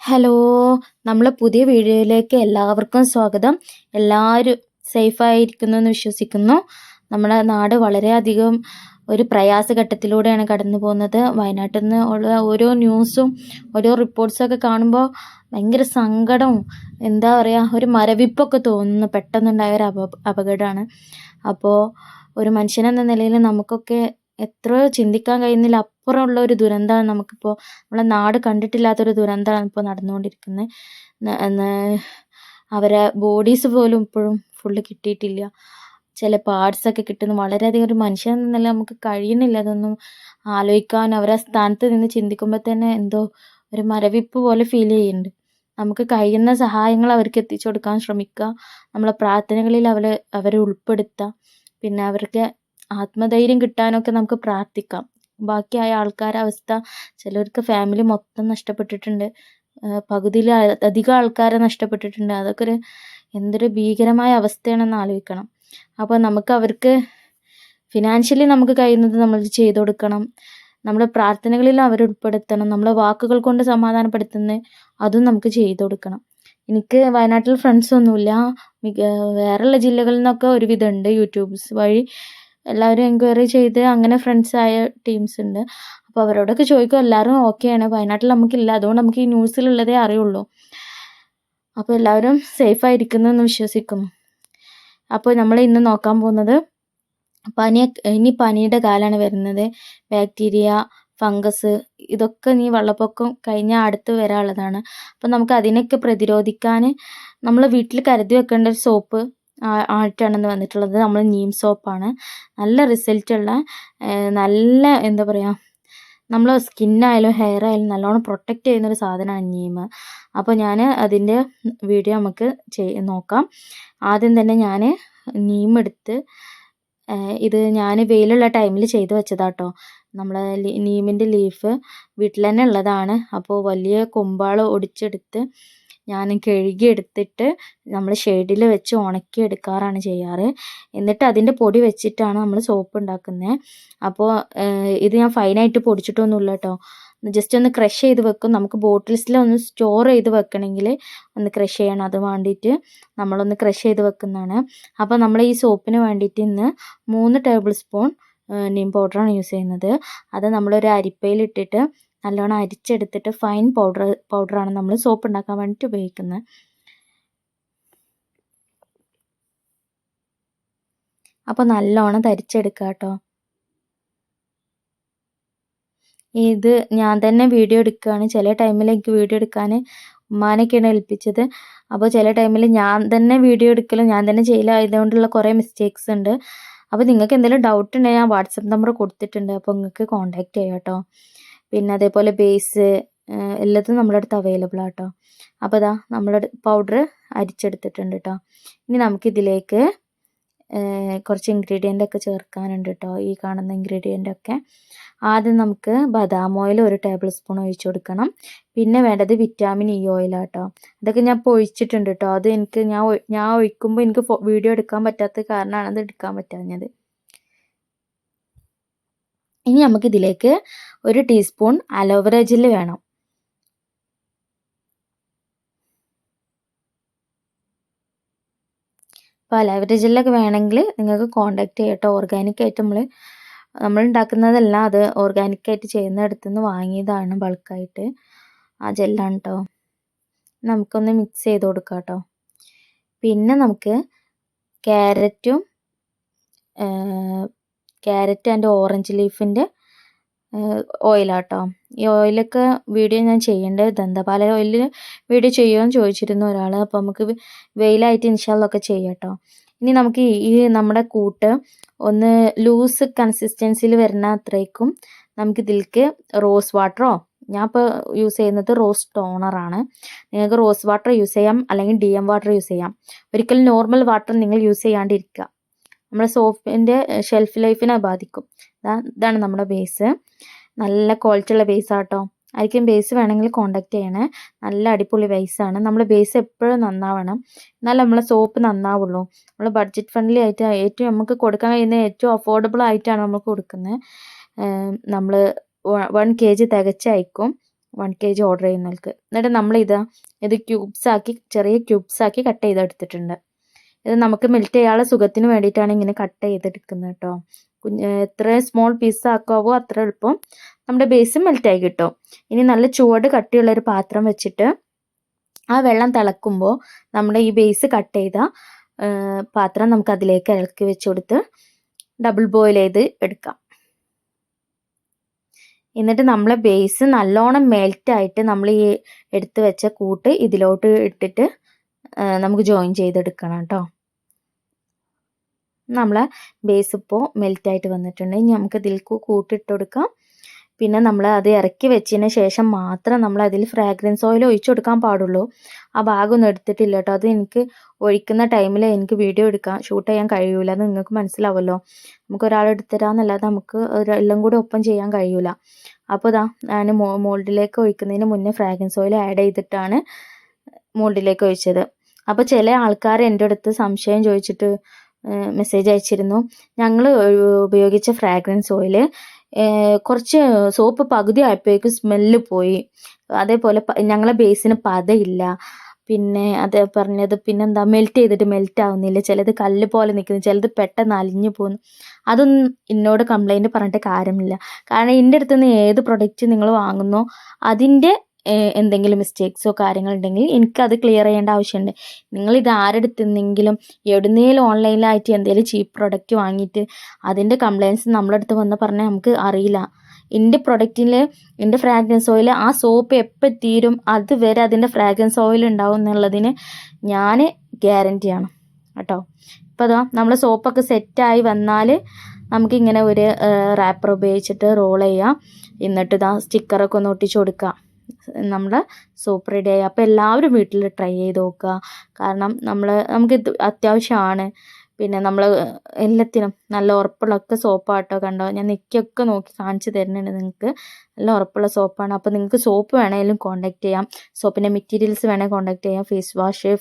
Hello, നമ്മളെ പുതിയ വീഡിയോയിലേക്ക് എല്ലാവർക്കും സ്വാഗതം. എല്ലാവരും സേഫായിരിക്കുന്നു എന്ന് വിശ്വസിക്കുന്നു. നമ്മുടെ നാട് വളരെയധികം ഒരു പ്രയാസഘട്ടത്തിലൂടെയാണ് കടന്നു പോകുന്നത്. വയനാട്ടിൽ നിന്ന് ഉള്ള ഓരോ ന്യൂസും ഓരോ റിപ്പോർട്ട്സൊക്കെ കാണുമ്പോൾ ഭയങ്കര സങ്കടവും എന്താ പറയുക, ഒരു മരവിപ്പൊക്കെ തോന്നുന്നു. പെട്ടെന്നുണ്ടായ ഒരു അപകടമാണ്. അപ്പോൾ ഒരു മനുഷ്യനെന്ന നിലയിൽ നമുക്കൊക്കെ എത്രയോ ചിന്തിക്കാൻ കഴിയുന്നില്ല അപ്പുറമുള്ള ഒരു ദുരന്തമാണ് നമുക്കിപ്പോൾ നമ്മളെ നാട് കണ്ടിട്ടില്ലാത്തൊരു ദുരന്തമാണ് ഇപ്പോൾ നടന്നുകൊണ്ടിരിക്കുന്നത്. അവരെ ബോഡീസ് പോലും ഇപ്പോഴും ഫുള്ള് കിട്ടിയിട്ടില്ല. ചില പാർട്സൊക്കെ കിട്ടുന്നു. വളരെയധികം ഒരു മനുഷ്യൻ എന്ന നിലയിൽ നമുക്ക് കഴിയുന്നില്ല അതൊന്നും ആലോചിക്കാൻ. അവരെ സ്ഥാനത്ത് നിന്ന് ചിന്തിക്കുമ്പോൾ തന്നെ എന്തോ ഒരു മരവിപ്പ് പോലെ ഫീൽ ചെയ്യുന്നുണ്ട്. നമുക്ക് കഴിയുന്ന സഹായങ്ങൾ അവർക്ക് എത്തിച്ചു കൊടുക്കാൻ ശ്രമിക്കുക. നമ്മളെ പ്രാർത്ഥനകളിൽ അവരെ ഉൾപ്പെടുത്തുക. പിന്നെ അവർക്ക് ആത്മധൈര്യം കിട്ടാനൊക്കെ നമുക്ക് പ്രാർത്ഥിക്കാം. ബാക്കിയായ ആൾക്കാരുടെ അവസ്ഥ, ചിലർക്ക് ഫാമിലി മൊത്തം നഷ്ടപ്പെട്ടിട്ടുണ്ട്. പകുതിയിൽ അധികം ആൾക്കാരെ നഷ്ടപ്പെട്ടിട്ടുണ്ട്. അതൊക്കെ എന്തൊരു ഭീകരമായ അവസ്ഥയാണെന്ന് ആലോചിക്കണം. അപ്പോൾ നമുക്ക് അവർക്ക് ഫിനാൻഷ്യലി നമുക്ക് കഴിയുന്നത് നമ്മൾ ചെയ്തു കൊടുക്കണം. നമ്മുടെ പ്രാർത്ഥനകളിൽ അവരെ ഉൾപ്പെടുത്തണം. നമ്മളെ വാക്കുകൾ കൊണ്ട് സമാധാനപ്പെടുത്തുന്നത് അതും നമുക്ക് ചെയ്തു കൊടുക്കണം. എനിക്ക് വയനാട്ടിൽ ഫ്രണ്ട്സൊന്നുമില്ല. വേറെയുള്ള ജില്ലകളിൽ നിന്നൊക്കെ ഒരുവിധം ഉണ്ട്. യൂട്യൂബ്സ് വഴി എല്ലാവരും എൻക്വയറി ചെയ്ത് അങ്ങനെ ഫ്രണ്ട്സായ ടീംസ് ഉണ്ട്. അപ്പോൾ അവരോടൊക്കെ ചോദിക്കും, എല്ലാവരും ഓക്കെയാണ്. വയനാട്ടിൽ നമുക്കില്ല, അതുകൊണ്ട് നമുക്ക് ഈ ന്യൂസിലുള്ളതേ അറിയുള്ളൂ. അപ്പോൾ എല്ലാവരും സേഫായിരിക്കുന്നു എന്ന് വിശ്വസിക്കുന്നു. അപ്പോൾ നമ്മൾ ഇന്ന് നോക്കാൻ പോകുന്നത് ഇനി പനിയുടെ കാലമാണ് വരുന്നത്. ബാക്ടീരിയ, ഫംഗസ് ഇതൊക്കെ ഇനി വെള്ളപ്പൊക്കം കഴിഞ്ഞാൽ അടുത്ത് വരാനുള്ളതാണ്. അപ്പോൾ നമുക്ക് അതിനൊക്കെ പ്രതിരോധിക്കാൻ നമ്മൾ വീട്ടിൽ കരുതി വെക്കേണ്ട ഒരു സോപ്പ് ആയിട്ടാണ് വന്നിട്ടുള്ളത്. നമ്മൾ നീം സോപ്പാണ്. നല്ല റിസൾട്ടുള്ള നല്ല എന്താ പറയുക, നമ്മളെ സ്കിന്നായാലും ഹെയർ ആയാലും നല്ലോണം പ്രൊട്ടക്റ്റ് ചെയ്യുന്നൊരു സാധനമാണ് നീം. അപ്പോൾ ഞാൻ അതിൻ്റെ വീഡിയോ നമുക്ക് നോക്കാം. ആദ്യം തന്നെ ഞാൻ നീം എടുത്ത് ഇത് ഞാൻ വെയിലുള്ള ടൈമിൽ ചെയ്ത് വെച്ചതാട്ടോ. നമ്മളെ നീമിൻ്റെ ലീഫ് വീട്ടിൽ തന്നെ ഉള്ളതാണ്. അപ്പോൾ വലിയ കൊമ്പാൾ ഒടിച്ചെടുത്ത് ഞാൻ കഴുകിയെടുത്തിട്ട് നമ്മൾ ഷെയ്ഡിൽ വെച്ച് ഉണക്കി എടുക്കാറാണ് ചെയ്യാറ്. എന്നിട്ട് അതിൻ്റെ പൊടി വെച്ചിട്ടാണ് നമ്മൾ സോപ്പ് ഉണ്ടാക്കുന്നത്. അപ്പോൾ ഇത് ഞാൻ ഫൈനായിട്ട് പൊടിച്ചിട്ടൊന്നുമില്ല കേട്ടോ. ജസ്റ്റ് ഒന്ന് ക്രഷ് ചെയ്ത് വെക്കും. നമുക്ക് ബോട്ടിൽസിലൊന്ന് സ്റ്റോർ ചെയ്ത് വെക്കണമെങ്കിൽ ഒന്ന് ക്രഷ് ചെയ്യണം. അത് വേണ്ടിയിട്ട് നമ്മളൊന്ന് ക്രഷ് ചെയ്ത് വെക്കുന്നതാണ്. അപ്പോൾ നമ്മൾ ഈ സോപ്പിന് വേണ്ടിയിട്ട് ഇന്ന് 3 ടേബിൾ സ്പൂൺ നീം പൗഡറാണ് യൂസ് ചെയ്യുന്നത്. അത് നമ്മളൊരു അരിപ്പയിലിട്ടിട്ട് നല്ലോണം അരിച്ചെടുത്തിട്ട് ഫൈൻ പൗഡറാണ് നമ്മൾ സോപ്പ് ഉണ്ടാക്കാൻ വേണ്ടിയിട്ട് ഉപയോഗിക്കുന്നത്. അപ്പോൾ നല്ലോണം തരിച്ചെടുക്കുക കേട്ടോ. ഇത് ഞാൻ തന്നെ വീഡിയോ എടുക്കുകയാണ്. ചില ടൈമിൽ എനിക്ക് വീഡിയോ എടുക്കാൻ ഉമ്മാനൊക്കെയാണ് ഏൽപ്പിച്ചത്. അപ്പോൾ ചില ടൈമിൽ ഞാൻ തന്നെ വീഡിയോ എടുക്കലും ഞാൻ തന്നെ ചെയ്യലായതുകൊണ്ടുള്ള കുറേ മിസ്റ്റേക്സ് ഉണ്ട്. അപ്പോൾ നിങ്ങൾക്ക് എന്തെങ്കിലും ഡൗട്ട് ഉണ്ടെങ്കിൽ ഞാൻ വാട്സപ്പ് നമ്പർ കൊടുത്തിട്ടുണ്ട്. അപ്പോൾ നിങ്ങൾക്ക് കോൺടാക്റ്റ് ചെയ്യാം കേട്ടോ. പിന്നെ അതേപോലെ ബേസ് എല്ലാതും നമ്മുടെ അടുത്ത് അവൈലബിൾ ആട്ടോ. അപ്പോൾ ഇതാ നമ്മുടെ പൗഡർ അരിച്ചെടുത്തിട്ടുണ്ട് കേട്ടോ. ഇനി നമുക്കിതിലേക്ക് കുറച്ച് ഇൻഗ്രീഡിയൻ്റ് ഒക്കെ ചേർക്കാനുണ്ട് കേട്ടോ. ഈ കാണുന്ന ഇൻഗ്രീഡിയൻ്റ് ഒക്കെ ആദ്യം നമുക്ക് ബദാം ഓയിൽ 1 ടേബിൾ സ്പൂൺ ഒഴിച്ചു കൊടുക്കണം. പിന്നെ വേണ്ടത് വിറ്റാമിൻ ഇ ഓയിലാട്ടോ. അതൊക്കെ ഞാൻ ഇപ്പോൾ ഒഴിച്ചിട്ടുണ്ട് കേട്ടോ. അത് ഞാൻ ഒഴിക്കുമ്പോൾ എനിക്ക് വീഡിയോ എടുക്കാൻ പറ്റാത്ത കാരണമാണ് അത് എടുക്കാൻ പറ്റാഞ്ഞത്. ഇനി നമുക്കിതിലേക്ക് 1 ടീസ്പൂൺ അലോവേര ജെല്ല് വേണം. അപ്പോൾ അലോവേര ജെല്ലൊക്കെ വേണമെങ്കിൽ നിങ്ങൾക്ക് കോൺടാക്റ്റ് ചെയ്യാം കേട്ടോ. ഓർഗാനിക്കായിട്ട് നമ്മൾ ഉണ്ടാക്കുന്നതല്ല, അത് ഓർഗാനിക്കായിട്ട് ചെയ്യുന്നിടത്തു നിന്ന് വാങ്ങിയതാണ് ബൾക്കായിട്ട്. ആ ജെല്ലാണ് കേട്ടോ. നമുക്കൊന്ന് മിക്സ് ചെയ്ത് കൊടുക്കാം കേട്ടോ. പിന്നെ നമുക്ക് ക്യാരറ്റ് ആൻഡ് ഓറഞ്ച് ലീഫിൻ്റെ ഓയിലാട്ടോ. ഈ ഓയിലൊക്കെ വീഡിയോ ഞാൻ ചെയ്യേണ്ടത് ദന്തപാല ഓയിൽ വീഡിയോ ചെയ്യുമെന്ന് ചോദിച്ചിരുന്നു ഒരാൾ. അപ്പോൾ നമുക്ക് വെയിലായിട്ട് ഇൻഷാല്ലൊക്കെ ചെയ്യാം കേട്ടോ. ഇനി നമുക്ക് ഈ നമ്മുടെ കൂട്ട് ഒന്ന് ലൂസ് കൺസിസ്റ്റൻസിയിൽ വരുന്ന അത്രയ്ക്കും നമുക്കിതിലേക്ക് റോസ് വാട്ടറോ, ഞാൻ ഇപ്പോൾ യൂസ് ചെയ്യുന്നത് റോസ് ടോണറാണ്. നിങ്ങൾക്ക് റോസ് വാട്ടർ യൂസ് ചെയ്യാം, അല്ലെങ്കിൽ DM വാട്ടർ യൂസ് ചെയ്യാം. ഒരിക്കലും നോർമൽ വാട്ടർ നിങ്ങൾ യൂസ് ചെയ്യാണ്ടിരിക്കുക. നമ്മുടെ സോപ്പിൻ്റെ ഷെൽഫ് ലൈഫിനെ ബാധിക്കും. ഇതാണ് നമ്മുടെ ബേസ്. നല്ല ക്വാളിറ്റി ഉള്ള ബേസ് ആട്ടോ. ആയിരിക്കും ബേസ് വേണമെങ്കിൽ കോൺടാക്റ്റ് ചെയ്യണേ. നല്ല അടിപൊളി ബേസാണ്. നമ്മുടെ ബേസ് എപ്പോഴും നന്നാവണം, എന്നാലും നമ്മളെ സോപ്പ് നന്നാവുള്ളൂ. നമ്മൾ ബഡ്ജറ്റ് ഫ്രണ്ട്ലി ആയിട്ട് ഏറ്റവും നമുക്ക് കൊടുക്കാൻ കഴിയുന്ന ഏറ്റവും അഫോർഡബിൾ ആയിട്ടാണ് നമ്മൾ കൊടുക്കുന്നത്. നമ്മൾ 1 kg തികച്ചയക്കും. 1 kg ഓർഡർ ചെയ്യുന്നവർക്ക്. എന്നിട്ട് നമ്മളിത് ചെറിയ ക്യൂബ്സാക്കി കട്ട് ചെയ്തെടുത്തിട്ടുണ്ട്. ഇത് നമുക്ക് മെൽറ്റ് ചെയ്യാനുള്ള സുഖത്തിന് വേണ്ടിയിട്ടാണ് ഇങ്ങനെ കട്ട് ചെയ്തെടുക്കുന്നത് കേട്ടോ. എത്ര സ്മോൾ പീസ് ആക്കാവോ അത്ര എളുപ്പം നമ്മുടെ ബേസ് മെൽറ്റായി കിട്ടും. ഇനി നല്ല ചുവട് കട്ടിയുള്ളൊരു പാത്രം വെച്ചിട്ട് ആ വെള്ളം തിളക്കുമ്പോൾ നമ്മുടെ ഈ ബേസ് കട്ട് ചെയ്ത പാത്രം നമുക്ക് അതിലേക്ക് ഇറക്കി വെച്ച് കൊടുത്ത് ഡബിൾ ബോയിൽ ചെയ്ത് എടുക്കാം. എന്നിട്ട് നമ്മളെ ബേസ് നല്ലോണം മെൽറ്റായിട്ട് നമ്മൾ ഈ എടുത്ത് വെച്ച കൂട്ട് ഇതിലോട്ട് ഇട്ടിട്ട് നമുക്ക് ജോയിൻ ചെയ്തെടുക്കണം കേട്ടോ. നമ്മളെ ബേസ് ഇപ്പോൾ മെൽറ്റായിട്ട് വന്നിട്ടുണ്ട്. ഇനി നമുക്ക് ഇതിൽ കൂട്ടിട്ട് കൊടുക്കാം. പിന്നെ നമ്മൾ അത് ഇറക്കി വെച്ചതിന് ശേഷം മാത്രം നമ്മൾ അതിൽ ഫ്രാഗ്രൻസ് ഓയിൽ ഒഴിച്ചു കൊടുക്കാൻ പാടുള്ളൂ. ആ ഭാഗമൊന്നും എടുത്തിട്ടില്ല കേട്ടോ. അത് എനിക്ക് ഒഴിക്കുന്ന ടൈമിൽ എനിക്ക് വീഡിയോ ഷൂട്ട് ചെയ്യാൻ കഴിയൂല. അത് നിങ്ങൾക്ക് മനസ്സിലാവുമല്ലോ. നമുക്ക് ഒരാൾ എടുത്തരാന്നല്ലാതെ നമുക്ക് എല്ലാം കൂടി ഒപ്പം ചെയ്യാൻ കഴിയൂല. അപ്പോൾ ഇതാ ഞാൻ മോൾഡിലേക്ക് ഒഴിക്കുന്നതിന് മുന്നേ ഫ്രാഗ്രൻസ് ഓയിൽ ആഡ് ചെയ്തിട്ടാണ് മോൾഡിലേക്ക് ഒഴിച്ചത്. അപ്പോൾ ചില ആൾക്കാർ എൻ്റെ അടുത്ത് സംശയം ചോദിച്ചിട്ട് മെസ്സേജ് അയച്ചിരുന്നു. ഞങ്ങൾ ഉപയോഗിച്ച ഫ്രാഗ്രൻസ് ഓയിൽ കുറച്ച് സോപ്പ് പകുതി ആയപ്പോഴേക്കും സ്മെല്ല് പോയി, അതേപോലെ ഞങ്ങളെ ബേസിന് പതയില്ല, പിന്നെ അത് പറഞ്ഞത് പിന്നെന്താ മെൽറ്റ് ചെയ്തിട്ട് മെൽറ്റ് ആവുന്നില്ല, ചിലത് കല്ല് പോലെ നിൽക്കുന്നു, ചിലത് പെട്ടെന്ന് അലിഞ്ഞു പോകുന്നു. അതൊന്നും എന്നോട് കംപ്ലൈൻറ്റ് പറഞ്ഞിട്ട് കാര്യമില്ല. കാരണം എൻ്റെ അടുത്ത് നിന്ന് ഏത് പ്രൊഡക്റ്റ് നിങ്ങൾ വാങ്ങുന്നോ അതിൻ്റെ എന്തെങ്കിലും മിസ്റ്റേക്സോ കാര്യങ്ങളുണ്ടെങ്കിൽ എനിക്കത് ക്ലിയർ ചെയ്യേണ്ട ആവശ്യമുണ്ട്. നിങ്ങളിത് ആരെടുത്തുന്നെങ്കിലും എവിടുന്നേലും ഓൺലൈനിലായിട്ട് എന്തെങ്കിലും ചീപ്പ് പ്രൊഡക്റ്റ് വാങ്ങിയിട്ട് അതിൻ്റെ കംപ്ലയിൻസ് നമ്മുടെ അടുത്ത് വന്ന് പറഞ്ഞാൽ നമുക്ക് അറിയില്ല. എൻ്റെ പ്രൊഡക്റ്റിൽ എൻ്റെ ഫ്രാഗ്രൻസ് ഓയിൽ ആ സോപ്പ് എപ്പോൾ തീരും അതുവരെ അതിൻ്റെ ഫ്രാഗ്രൻസ് ഓയിൽ ഉണ്ടാവും എന്നുള്ളതിന് ഞാൻ ഗ്യാരൻറ്റിയാണ് കേട്ടോ. ഇപ്പോൾ അതാ നമ്മൾ സോപ്പൊക്കെ സെറ്റായി വന്നാൽ നമുക്കിങ്ങനെ ഒരു റാപ്പർ ഉപയോഗിച്ചിട്ട് റോൾ ചെയ്യാം. എന്നിട്ട് ഇതാ സ്റ്റിക്കറൊക്കെ ഒന്ന് ഒട്ടിച്ച് കൊടുക്കാം. നമ്മുടെ സോപ്പ് റെഡിയായി. അപ്പോൾ എല്ലാവരും വീട്ടിൽ ട്രൈ ചെയ്ത് നോക്കുക. കാരണം നമുക്ക് അത്യാവശ്യമാണ്. പിന്നെ നമ്മൾ എല്ലാത്തിനും നല്ല ഉറപ്പുള്ളൊക്കെ സോപ്പാട്ടോ. കണ്ടോ, ഞാൻ നിൽക്കൊക്കെ നോക്കി കാണിച്ചു തരുന്നുണ്ട് നിങ്ങൾക്ക്. നല്ല ഉറപ്പുള്ള സോപ്പാണ്. അപ്പോൾ നിങ്ങൾക്ക് സോപ്പ് വേണമെങ്കിലും കോൺടാക്ട് ചെയ്യാം. സോപ്പിൻ്റെ മെറ്റീരിയൽസ് വേണമെങ്കിൽ കോൺടാക്ട് ചെയ്യാം. Face wash,